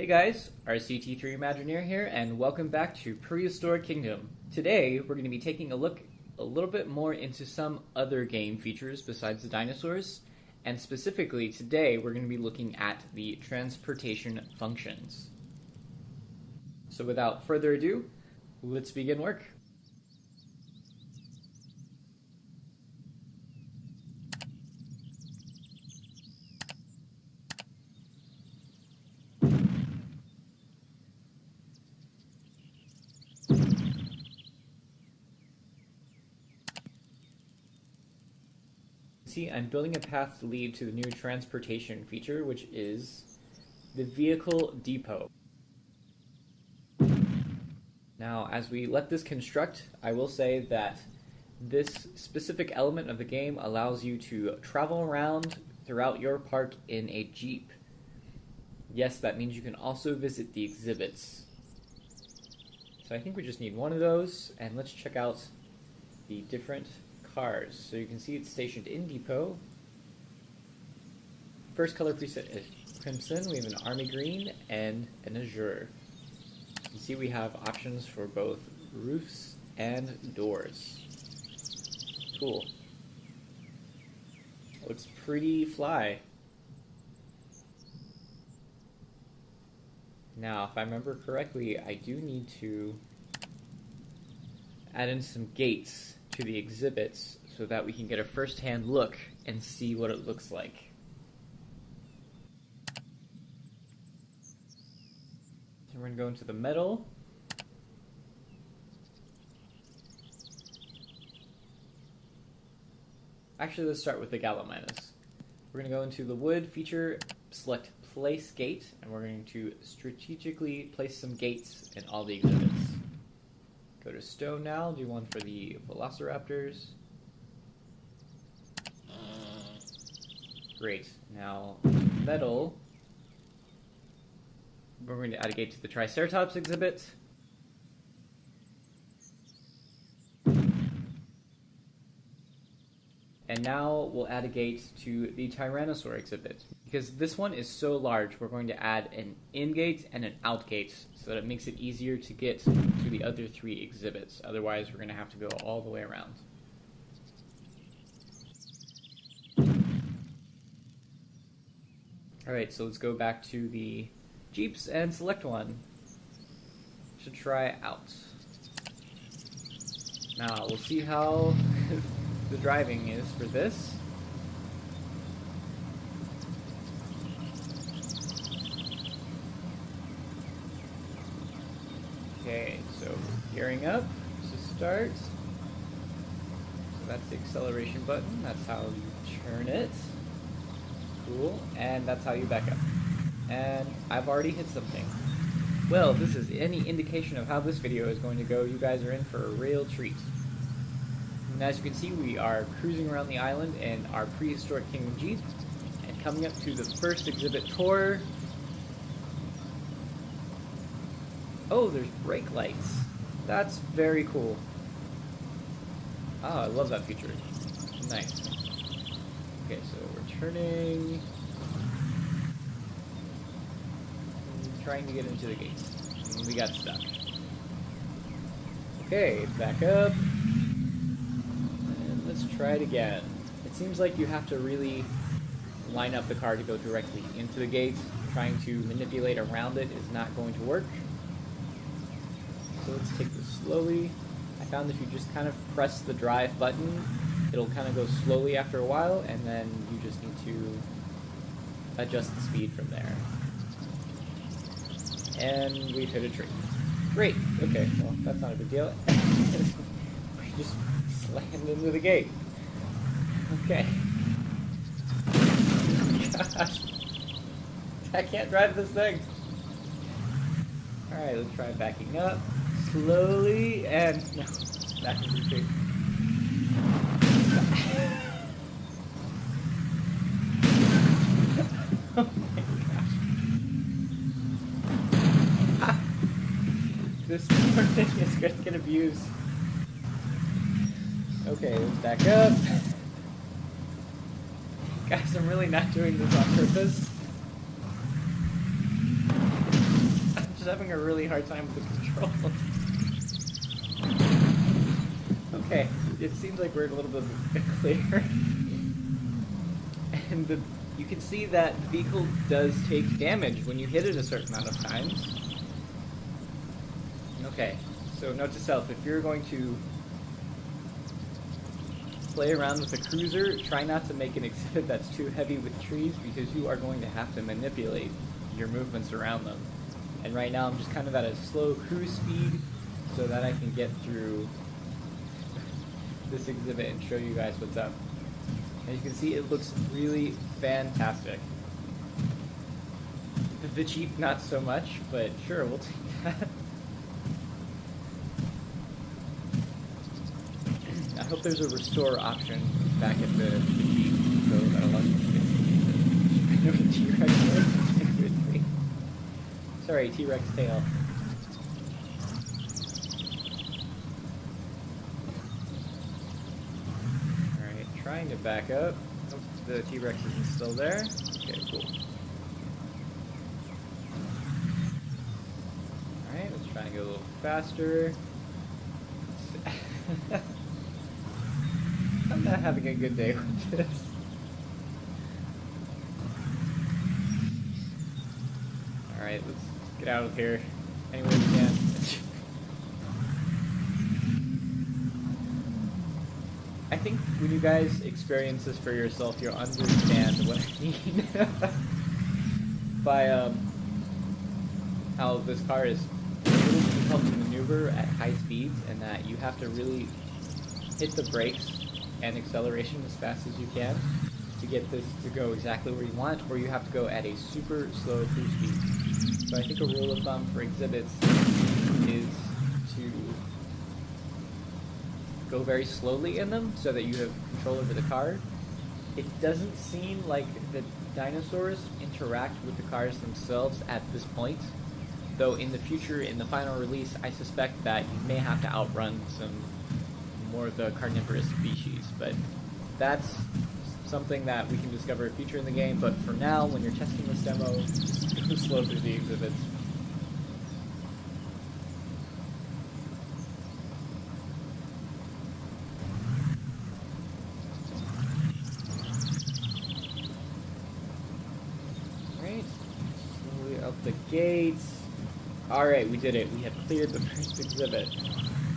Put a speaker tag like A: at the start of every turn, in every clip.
A: Hey guys, RCT3 Imagineer here, and welcome back to Prehistoric Kingdom. Today, we're going to be taking a look a little bit more into some other game features besides the dinosaurs, and specifically today we're going to be looking at the transportation functions. So without further ado, let's begin work. See, I'm building a path to lead to the new transportation feature, which is the vehicle depot. Now, as we let this construct, I will say that this specific element of the game allows you to travel around throughout your park in a Jeep. Yes, that means you can also visit the exhibits. So I think we just need one of those, and let's check out the different cars. So you can see it's stationed in depot. First color preset is crimson. We have an army green and an azure. You can see we have options for both roofs and doors. Cool. Looks pretty fly. Now, if I remember correctly, I do need to add in some gates to the exhibits so that we can get a first-hand look and see what it looks like. So we're going to go into the metal. Actually, let's start with the Gallimimus. We're going to go into the wood feature, select place gate, and we're going to strategically place some gates in all the exhibits. Go to stone now, do one for the velociraptors. Great. Now, metal. We're going to add a gate to the Triceratops exhibit. And now we'll add a gate to the Tyrannosaur exhibit. Because this one is so large, we're going to add an in gate and an out gate so that it makes it easier to get to the other three exhibits. Otherwise, we're going to have to go all the way around. Alright, so let's go back to the Jeeps and select one to try out. Now, we'll see how the driving is for this. Okay, so gearing up to start. So that's the acceleration button. That's how you turn it. Cool. And that's how you back up. And I've already hit something. Well, if this is any indication of how this video is going to go, you guys are in for a real treat. And as you can see, we are cruising around the island in our Prehistoric Kingdom Jeep. And coming up to the first exhibit tour. Oh, there's brake lights. That's very cool. Oh, I love that feature. Nice. Okay, so we're turning. Trying to get into the gates. And we got stuck. Okay, back up. And let's try it again. It seems like you have to really line up the car to go directly into the gates. Trying to manipulate around it is not going to work. So let's take this slowly. I found if you just kind of press the drive button, it'll kind of go slowly after a while, and then you just need to adjust the speed from there. And we've hit a tree. Great. Okay, well, that's not a big deal. We just slammed into the gate. Okay. Gosh. I can't drive this thing. Alright, let's try backing up. Slowly, and no, back into the tree. Oh my gosh. This poor thing is going to get abused. Okay, let's back up. Guys, I'm really not doing this on purpose. just having a really hard time with the controls. Okay, it seems like we're a little bit clear. And you can see that the vehicle does take damage when you hit it a certain amount of times. Okay, so note to self, if you're going to play around with a cruiser, try not to make an exhibit that's too heavy with trees, because you are going to have to manipulate your movements around them. And right now I'm just kind of at a slow cruise speed so that I can get through this exhibit and show you guys what's up. As you can see, it looks really fantastic. The Jeep, not so much, but sure, we'll take that. I hope there's a restore option back at the Jeep, so that allows you to get the T-Rex. Sorry, T-Rex tail. Alright, trying to back up. Oh, the T-Rex isn't still there. Okay, cool. Alright, let's try and go a little faster. I'm not having a good day with this. Alright, let's get out of here any way we can. I think when you guys experience this for yourself, you'll understand what I mean by how this car is a little difficult to maneuver at high speeds, and that you have to really hit the brakes and acceleration as fast as you can to get this to go exactly where you want, or you have to go at a super slow cruise speed. So I think a rule of thumb for exhibits is to go very slowly in them so that you have control over the car. It doesn't seem like the dinosaurs interact with the cars themselves at this point, though in the future, in the final release, I suspect that you may have to outrun some more of the carnivorous species, but that's something that we can discover in future in the game. But for now, when you're testing this demo, just go slow through the exhibits. Alright, slowly up the gates. Alright, we did it. We have cleared the first exhibit.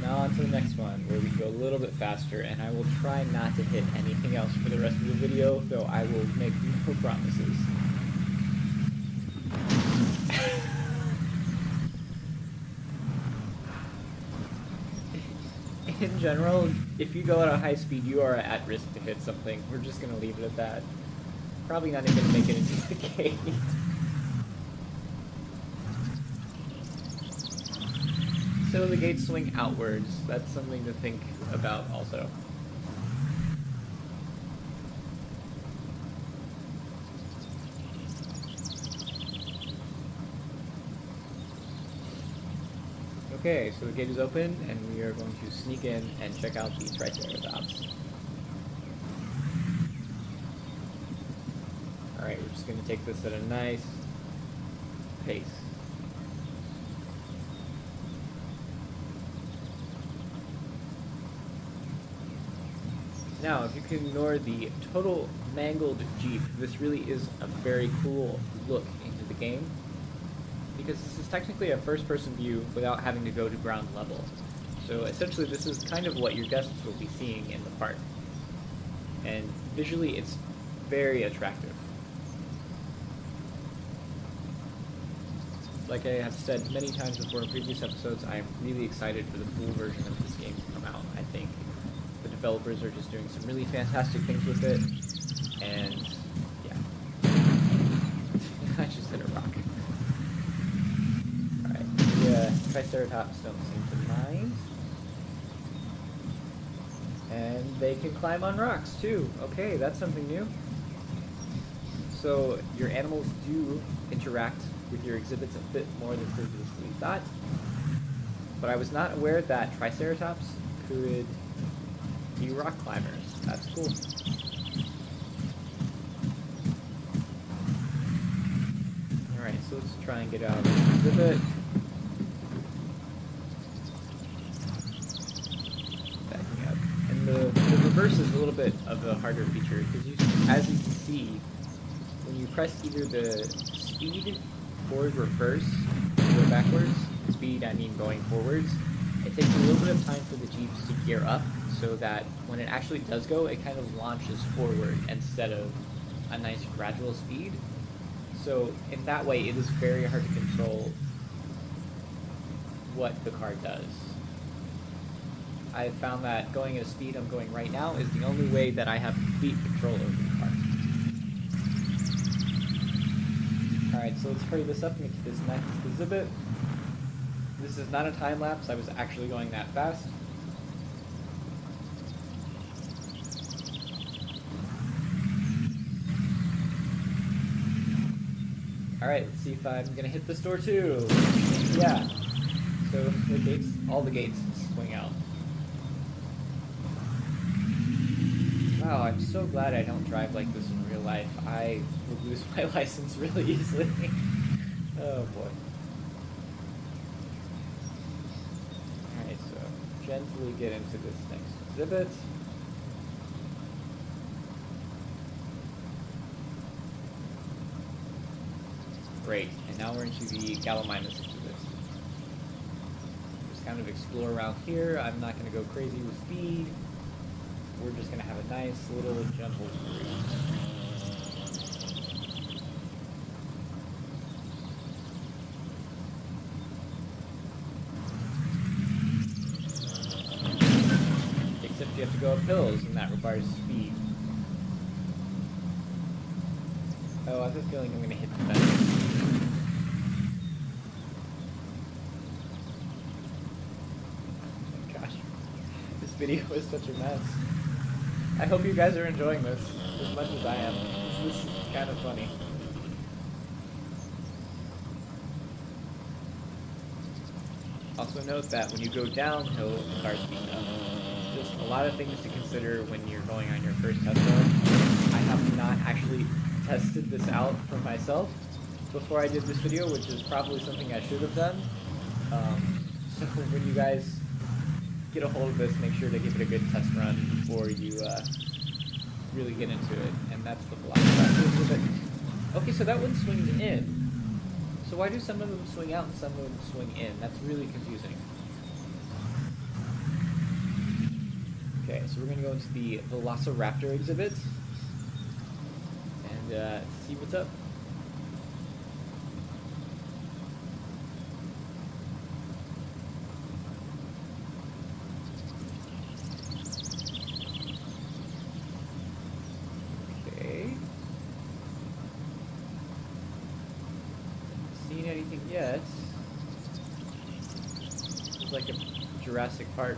A: Now on to the next one, where we go a little bit faster, and I will try not to hit anything else for the rest of the video, though I will make no promises. In general, if you go at a high speed, you are at risk to hit something. We're just going to leave it at that. Probably not even going to make it into the gate. So the gates swing outwards. That's something to think about also. Okay, so the gate is open, and we are going to sneak in and check out the Triceratops. Alright, we're just going to take this at a nice pace. Now, if you can ignore the total mangled Jeep, this really is a very cool look into the game, because this is technically a first-person view without having to go to ground level. So essentially this is kind of what your guests will be seeing in the park. And visually it's very attractive. Like I have said many times before in previous episodes, I am really excited for the full version of this game to come out. I think the developers are just doing some really fantastic things with it, and yeah. I just hit a rock. Alright, the Triceratops don't seem to mind. And they can climb on rocks too. Okay, that's something new. So your animals do interact with your exhibits a bit more than previously thought. But I was not aware that Triceratops could be rock climbers. That's cool. Alright, so let's try and get out of this exhibit. a little bit of a harder feature because as you can see, when you press either the speed or reverse, go backwards, speed I mean going forwards, it takes a little bit of time for the Jeeps to gear up so that when it actually does go, it kind of launches forward instead of a nice gradual speed. So in that way, it is very hard to control what the car does. I found that going at a speed I'm going right now is the only way that I have complete control over the car. Alright, so let's hurry this up and get to this next exhibit. This is not a time lapse, I was actually going that fast. Alright, let's see if I'm gonna hit this door too. Yeah. So the gates, all the gates swing out. Wow, I'm so glad I don't drive like this in real life. I would lose my license really easily. Oh boy. Alright, so gently get into this next exhibit. Great, and now we're into the Gallimimus exhibit. Just kind of explore around here. I'm not going to go crazy with speed. We're just going to have a nice little gentle cruise. Except you have to go up hills, and that requires speed. Oh, I have a feeling I'm going to hit the fence. This video is such a mess. I hope you guys are enjoying this as much as I am. This is kind of funny. Also note that when you go downhill, the car speeds up. Just a lot of things to consider when you're going on your first test run. I have not actually tested this out for myself before I did this video, which is probably something I should have done. So when you guys get a hold of this, make sure to give it a good test run before you really get into it. And that's the philosophy. Okay, so that one swings in. So why do some of them swing out and some of them swing in? That's really confusing. Okay, so we're going to go into the Velociraptor exhibit and see what's up. Anything yet. It's like a Jurassic Park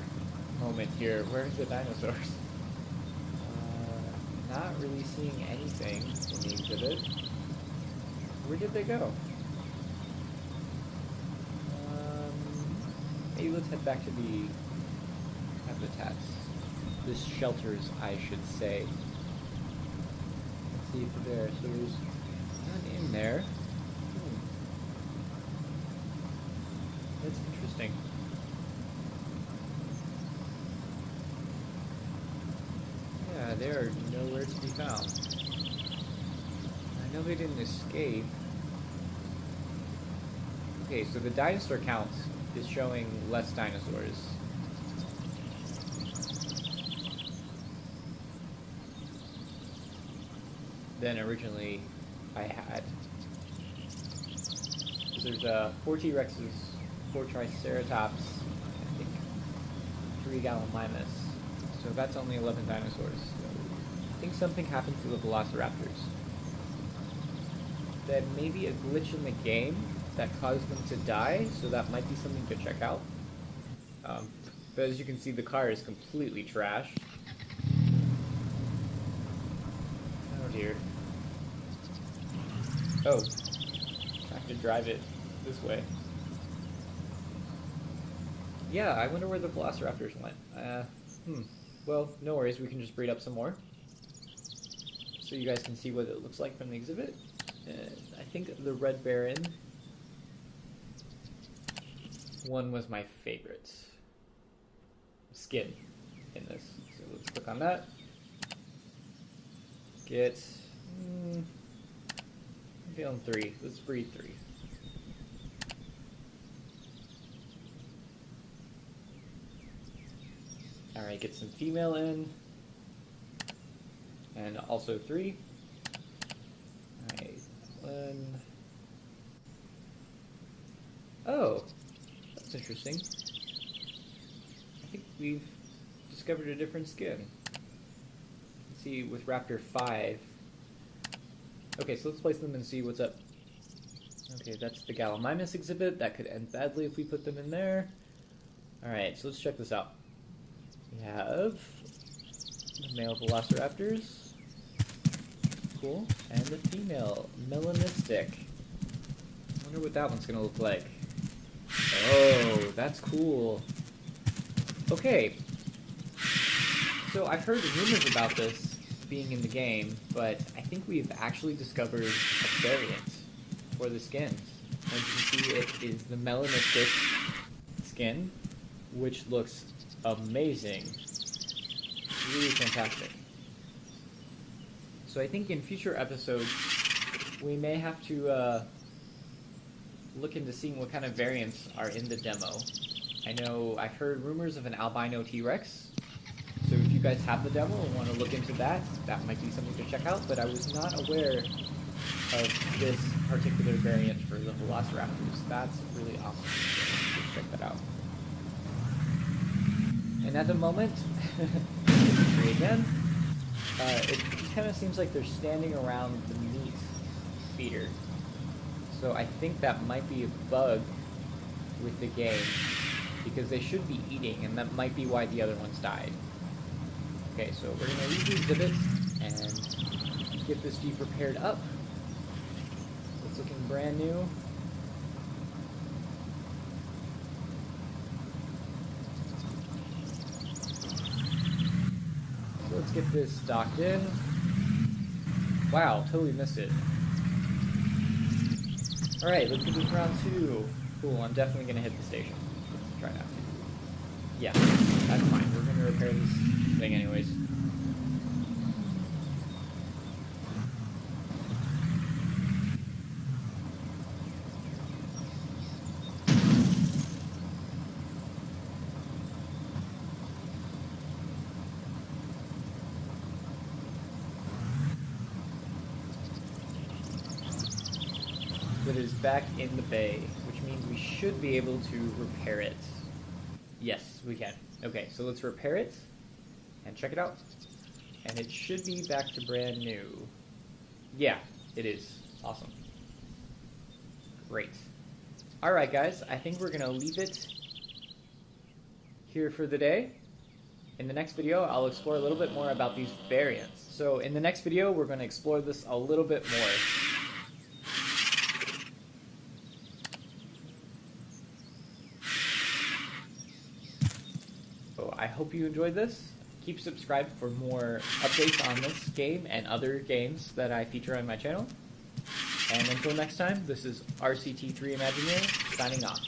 A: moment here. Where's the dinosaurs? Not really seeing anything in the exhibit. Where did they go? Maybe let's head back to the habitats. The shelters, I should say. Let's see if they're there. So there's none in there. That's interesting. Yeah, they are nowhere to be found. I know they didn't escape. Okay, so the dinosaur count is showing less dinosaurs. Than originally I had. So there's 4 T-Rexes, 4 Triceratops, I think 3 Gallimimus. So that's only 11 dinosaurs. So I think something happened to the Velociraptors. That may be a glitch in the game that caused them to die, so that might be something to check out. But as you can see, the car is completely trashed. Oh dear. Oh, I have to drive it this way. Yeah, I wonder where the Velociraptors went. Well, no worries, we can just breed up some more. So you guys can see what it looks like from the exhibit. And I think the Red Baron one was my favorite skin in this. So let's click on that. get... I'm feeling 3. Let's breed 3. Alright, get some female in. And also 3. Alright, 1. Oh, that's interesting. I think we've discovered a different skin. Let's see, with Raptor 5. Okay, so let's place them and see what's up. Okay, that's the Gallimimus exhibit. That could end badly if we put them in there. Alright, so let's check this out. We have the male Velociraptors. Cool. And the female Melanistic. I wonder what that one's going to look like. Oh, that's cool. Okay. So I've heard rumors about this being in the game, but I think we've actually discovered a variant for the skins. As you can see, it is the Melanistic skin, which looks amazing. Really fantastic. So I think in future episodes, we may have to look into seeing what kind of variants are in the demo. I know I've heard rumors of an albino T-Rex, so if you guys have the demo and want to look into that, that might be something to check out, but I was not aware of this particular variant for the Velociraptors. That's really awesome. So let's check that out. And at the moment, again, it kind of seems like they're standing around the meat feeder. So I think that might be a bug with the game, because they should be eating, and that might be why the other ones died. Okay, so we're going to leave the exhibit and get this Jeep repaired up. So it's looking brand new. So let's get this docked in. Wow, totally missed it. Alright, let's get this round 2. Cool, I'm definitely going to hit the station. Let's try not to. Yeah, that's fine. We're going to repair this thing anyways. It is back in the bay, which means we should be able to repair it. Yes, we can. Okay, so let's repair it and check it out. And it should be back to brand new. Yeah, it is. Awesome. Great. Alright guys, I think we're going to leave it here for the day. In the next video, I'll explore a little bit more about these variants. So in the next video, we're going to explore this a little bit more. I hope you enjoyed this. Keep subscribed for more updates on this game and other games that I feature on my channel. And until next time, this is RCT3 Imagineer signing off.